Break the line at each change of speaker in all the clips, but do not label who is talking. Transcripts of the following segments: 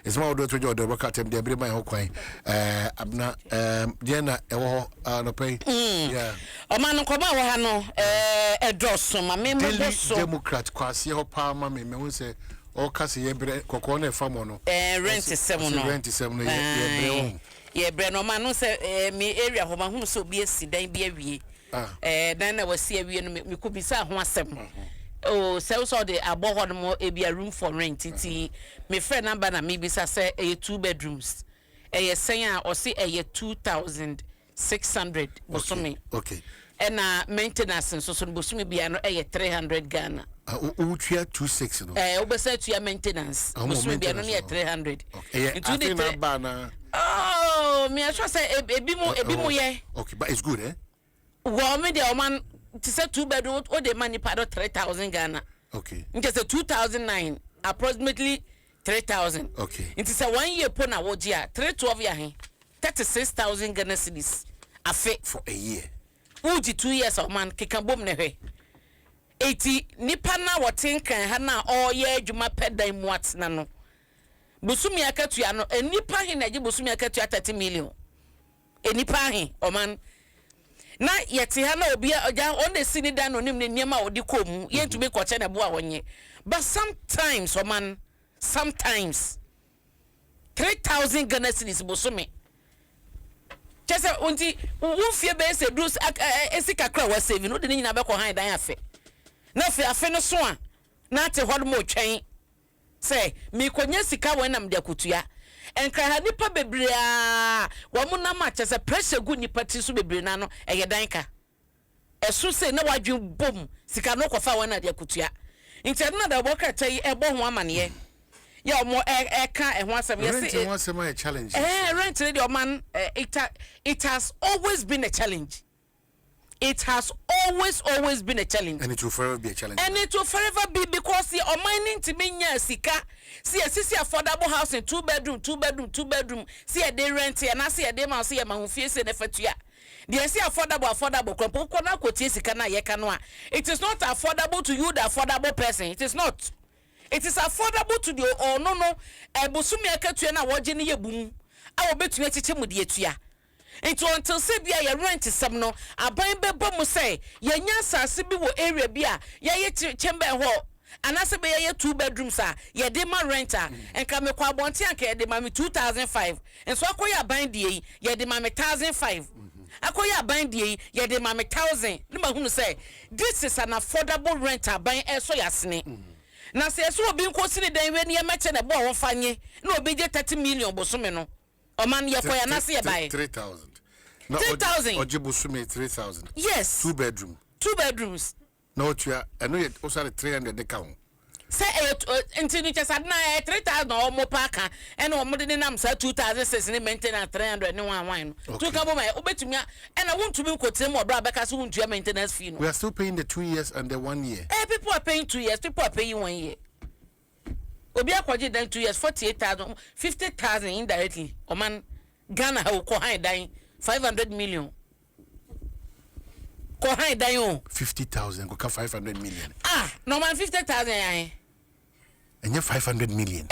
It's more do to the work at them the my hokwan Abena Diana no pay yeah
Oman ko ba wo ha no Dwaso ma me so
Democrat kwase ho pa ma me hu say o kase ye bre kokko na famo no
rent 7 no ye bre no man no say me area ho ma hu so bi asidan bi awie dan na wasi awie no me ko bisa ho asem oh so the aboho no e be a room for rent ti me friend number na me bisa say 2 bedrooms sen a o say 2600 bosome
okay
and maintenance so bosome bia no 300 Ghana
utua 26 no
obesa tua maintenance bosome bia no 300
into the number na
me I say ebi mo ye
okay but it's good
well me the man to say 2 bedroom or the money part 3,000 Ghana
okay
into say 2009 approximately 3,000
okay
into say 1 year pona wojia 312 ya he 36,000 Ghana cedis afe
for a year
uji 2 years of man keka bom ne hwe 80 nipa na wotenkan ha na oye adwuma pedan mu atena no busumi akatua no nipa he na je busumi akatua 30 million nipa he o man na yeti ha na obi oja on the sini dan no nim ne niam odi komu yentumi ko che na bo a wonye but sometimes o man sometimes 3,000 Ghana cedis busumi chese unti unfie be se dus esika kra wa save no de nyina be ko han dan afe na afe no so a na te hod mo twen say me konya sika wonam de akutua enkra ha nipa bebre a wo mo na ma chese pressure gu nipa ti so bebre na no eye dan ka eso se na wadwe bom sika no kofa wona de akutua nti na da boka tai ebo ho amane ya mo ka ho asem yes
rent was a challenge
rent the man it has always been a challenge. It has always been a challenge.
And it will forever be a challenge.
And it will forever be because the Omanhene to me sika see affordable house in 2 bedroom see a day rent and I see a day man see a man who feels in effetua. They see affordable kwona kwoti sika na ye kanwa. It is not affordable to you the affordable person. It is not. It is affordable to the no ebusumi akatua na woje ne yebum a wobetumi chiche mu de atua. Into until say bia ye rent some no aban bebo mu say ye nya asase bi wo area bia ye chamber ho anase be ye 2 bedrooms a ye de ma renter enka me kwa bonte anka ye de ma me 2005 enso akoye aban die ye de ma me 1005 akoye aban die ye de ma me 1000 ne ma hunu say this is an affordable rent aban eso yasene na se eso obi nkosi ne dan we ne meche ne bo wo fanye na obi je 30 million bosome no o man ye koya na se ye bai
3,000
3,000
Ojibusumi 3,000
yes
2 bedrooms no tua eno ye osare 300 de count
say until you just had 3,000 or more parka and o modern nam say 2,006 ni maintenance 300 ni one to come my obetumi and I want to be quote more bra because won't you maintenance fee no
we are still paying the 2 years and the 1 year
people are paying 2 years people are paying 1 year obi akwaje dan 2 years 48,000 50,000 indirectly o man Ghana ha ko han dan 500 million ko han dan yo
50,000 go 500 million
no man 50,000 ya
and you 500 million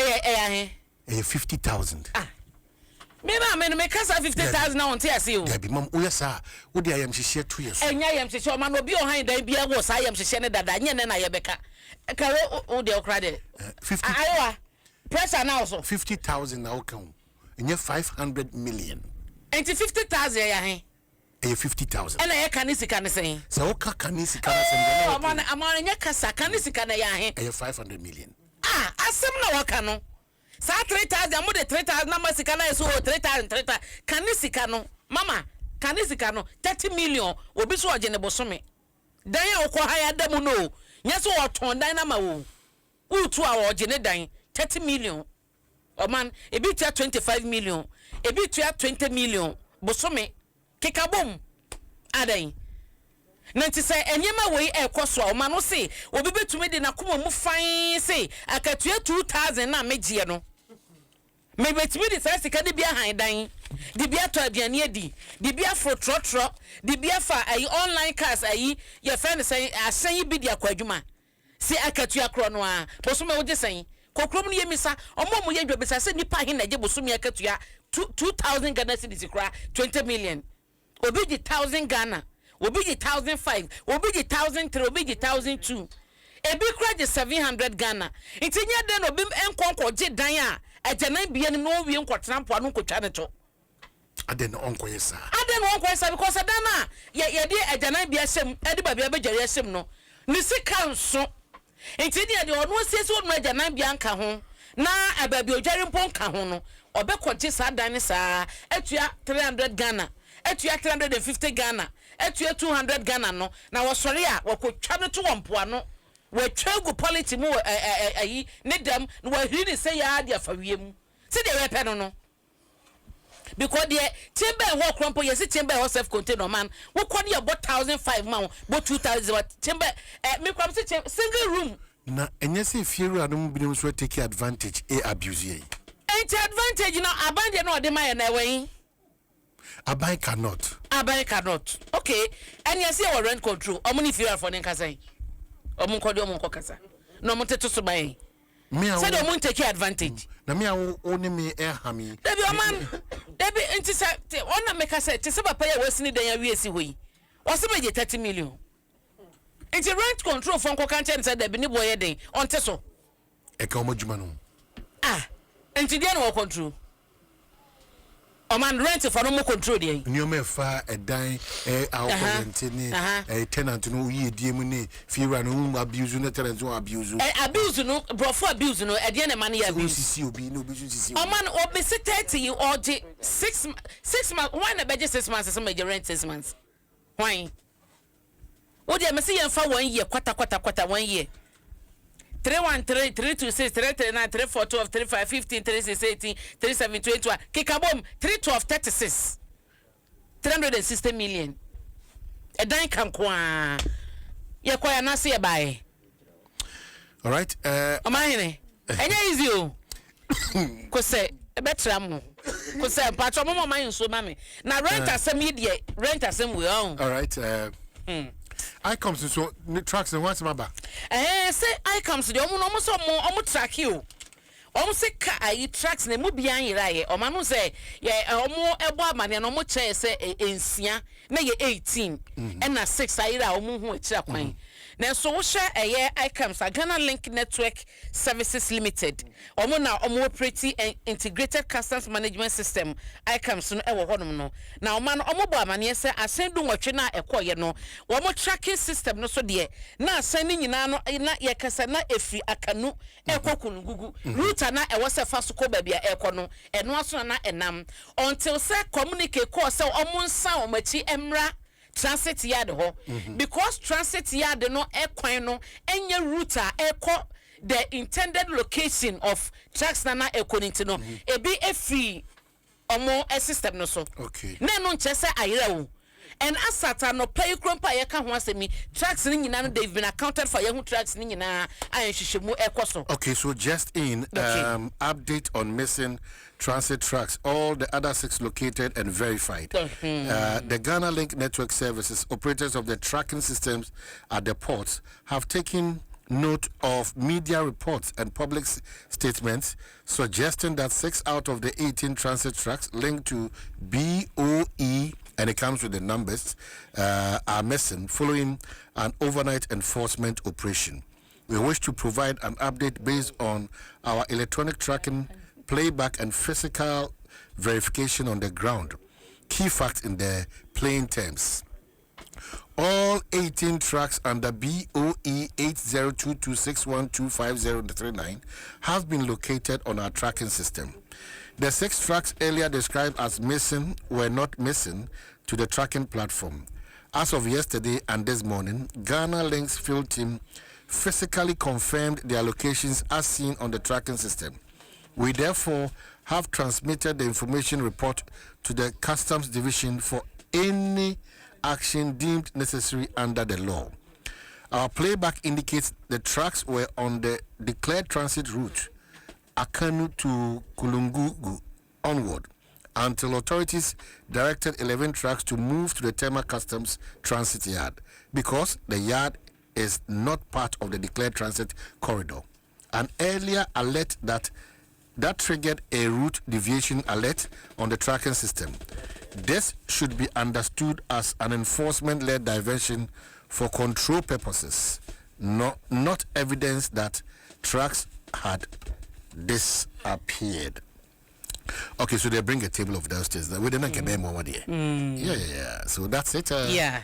50,000
me me kasa 50,000 na on tia se o
there be mom o yesa wo dey am hihye 2 years
enya yam hihye o man obi o han dan bia wo sa yam hihye ne dada nye ne na ye beka ka o dey okra de
50
ayo pressure now so
50,000 na o kan and you 500 million
and 50,000 ya
50,000
and I can sika ne say
so o ka sika na sem
amana nya kasa kan sika na ya
500 million
asem na waka no sa 3,000 mo de 3,000 na masika na so 3,000 kan sika no mama kan sika no 30 million obi so oje ne bosome dan ya okọ ha ya damu no nya so oton dan na ma wo utu a oje ne dan 30 million o man ebi tia 25 million ebi tia 20 million bosome kikabom adan nanti say enyema we ekoso o ma no se obi betumi de nakoma mu fan se akatua 2,000 na megie no me betumi de say sika de bia han dan de bia to aduane adi de bia frotrotro de bia fa ai online cars ai ye fan say asan bi de akwadwuma se akatua kro no a bosome wo je san kokrom ne yemisa omo mo yedwa bisa se nipa hin na je bosumi akatua 2000 Ghana cedis kra 20 million obi di 1000 Ghana obi di 1005 obi di 1003 obi di 1002 ebi kra di 700 Ghana ntinya den obi enkonko je dan a ajanan bia nim no wie nkotena mpo anu nkotwa ne to
aden onko yesa
because adana ye de ajanan bia sem edi ba bia bejare sem no ni sika nso ntinya de ono siesie ono ajanan bia nka ho na ababi ojare mpo nka ho no obekogye sa dan ne sa atua 300 Ghana atua 350 Ghana atua 200 Ghana no na wosori a wakotwa ne to wompo ano watwagu polity mu ayi ne dem no wahiri ne say ya de afawiem se de we pe no because the timber ho krompo yes timber ho self contained man wo kwode about 1005 man bo 2000 timber me kwam se single room
na enye se fieru adom binom so take advantage abuse ye
ain't advantage no abande no de my na wen
abai cannot
okay and yes your rent control omuni fieru for nkasan omun kodi omun kokasa no mo teto so ban
me
say do mun take advantage
na me oni me hami
debi oman debi enti say ona meka say te se papa ya wasini dan ya wiesi hoyi wose meje 30 million enti rent control for nkoka nche say debi ni boye den onte so
e ka omajuma no
enti dia no control oman rent for no mo control dey
ni o me fa edan rent ni tenant no yi die mu ni fiwa no abuse no tenant no abuse
abuse no brofo abuse no e dey na man ya abuse
sisi obi no obi sisi
oman obi 30 or 6 months why na beje 6 months some beje rent 6 months why wo dey me say yen fa 1 year kwata 1 year 313 326 339 342 3515 3618 3721 kikabom 312 36 360 million e dan kan kwa ye kwa na se ye bae
all right
Omanhene enye easy o ko se e betra mo ko se patro mo man so mame na rent asem ye de rent asem we on
all right I comes so tracks and what's my back
say I comes the omo so mo track you omo se ka ayi tracks na mu bia yiraye omo no say ye omo ebo amane no mo che say ensia na ye 18 and na 6 ayira omo hu akira kwan na so wo hye eye I comes Ghana Link Network Services Limited omo na omo operate integrated customs management system I comes no e wo honom no na omo no omo bo amane say asendu nwotwe na ekoye no omo tracking system no so de na asen ni nyina no na ye kasa na efri akanu ekokungugu router na e wo se fa so ko ba bia ekọ no eno aso na enam until say communicate call say omo nsa omachi emra transit yard ho because transit yard no ekwan no enye router ekọ the intended location of tracks na ekoniti no ebi efri omo system no so
okay
na no nche say ayira wo and asata no pay krompa ye ka ho asemi tracks ni nyina no they've been accounted for ye hu tracks ni nyina ayenhwehwemu ekoso
okay so just in update on missing transit tracks all the other 6 located and verified the Ghana Link Network Services operators of the tracking systems at the ports have taken note of media reports and public statements suggesting that 6 out of the 18 transit tracks linked to BOE and it comes with the numbers are missing following an overnight enforcement operation. We wish to provide an update based on our electronic tracking, playback and physical verification on the ground. Key facts in the plain terms. All 18 tracks under BOE 8022612509 have been located on our tracking system. The 6 tracks earlier described as missing were not missing to the tracking platform. As of yesterday and this morning, Ghana Link's field team physically confirmed their locations as seen on the tracking system. We therefore have transmitted the information report to the Customs Division for any action deemed necessary under the law. Our playback indicates the tracks were on the declared transit route Akanu to Kulungugu onward until authorities directed 11 trucks to move to the Tema Customs Transit Yard because the yard is not part of the declared transit corridor. an earlier alert that triggered a route deviation alert on the tracking system. This should be understood as an enforcement-led diversion for control purposes, not evidence that trucks had disappeared. Okay, so they bring a table of downstairs. We didn't get them over there. Yeah. So that's it.
Yeah.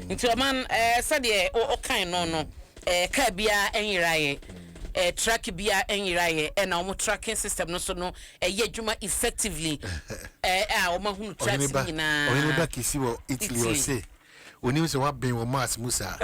Into a man said, okay, no. Kabia eniraye. Track bia eniraye. And our tracking system no so no. Yejuma effectively. Omahunu tracking na.
Only back you see what Italy or say. When you say what being Mas Musa.